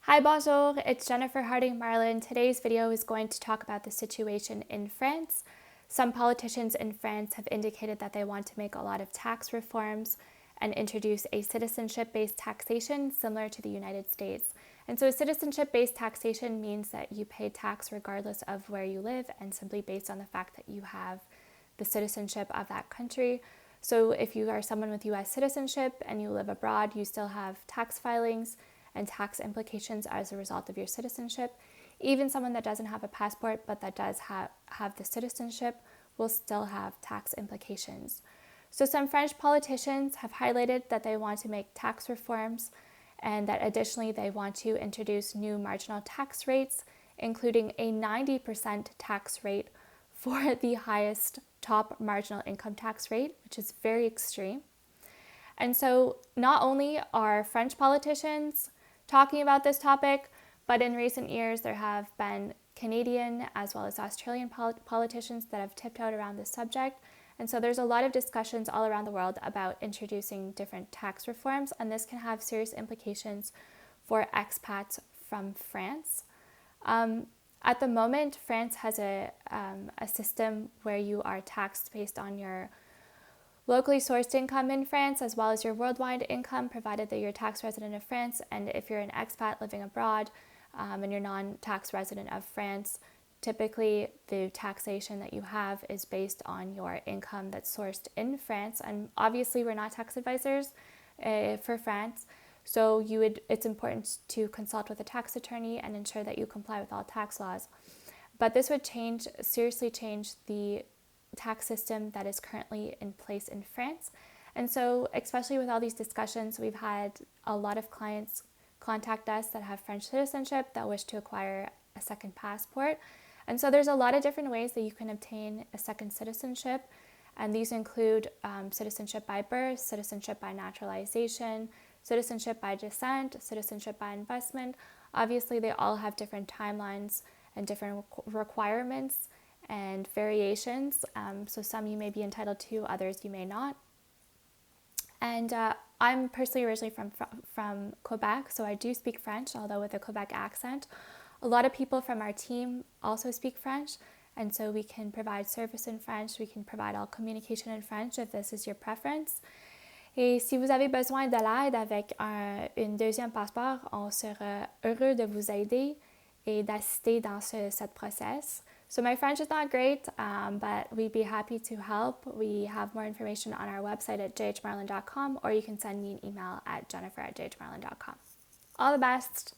Hi, bonjour, it's Jennifer Harding Marlin. Today's video is going to talk about the situation in France. Some politicians in France have indicated that they want to make a lot of tax reforms and introduce a citizenship-based taxation similar to the United States. And so a citizenship-based taxation means that you pay tax regardless of where you live and simply based on the fact that you have the citizenship of that country. So if you are someone with US citizenship and you live abroad, you still have tax filings and tax implications as a result of your citizenship. Even someone that doesn't have a passport but that does have the citizenship will still have tax implications. So some French politicians have highlighted that they want to make tax reforms and that additionally they want to introduce new marginal tax rates, including a 90% tax rate for the highest top marginal income tax rate, which is very extreme. And so not only are French politicians talking about this topic, but in recent years there have been Canadian as well as Australian politicians that have tiptoed around this subject. And so there's a lot of discussions all around the world about introducing different tax reforms, and this can have serious implications for expats from France. At the moment, France has a system where you are taxed based on your locally sourced income in France as well as your worldwide income, provided that you're a tax resident of France. And if you're an expat living abroad and you're non-tax resident of France, typically the taxation that you have is based on your income that's sourced in France. And obviously we're not tax advisors for France, so it's important to consult with a tax attorney and ensure that you comply with all tax laws. But this would seriously change the tax system that is currently in place in France. And so, especially with all these discussions, we've had a lot of clients contact us that have French citizenship that wish to acquire a second passport. And so there's a lot of different ways that you can obtain a second citizenship. And these include citizenship by birth, citizenship by naturalization, citizenship by descent, citizenship by investment. Obviously, they all have different timelines and different requirements and variations. So some you may be entitled to, others you may not. And I'm personally originally from Quebec, so I do speak French, although with a Quebec accent. A lot of people from our team also speak French, and so we can provide service in French, we can provide all communication in French if this is your preference. Et si vous avez besoin de l'aide avec une deuxième passeport, on sera heureux de vous aider et d'assister dans cette process. So my French is not great, but we'd be happy to help. We have more information on our website at jhmarlin.com, or you can send me an email at jennifer@jhmarlin.com. All the best!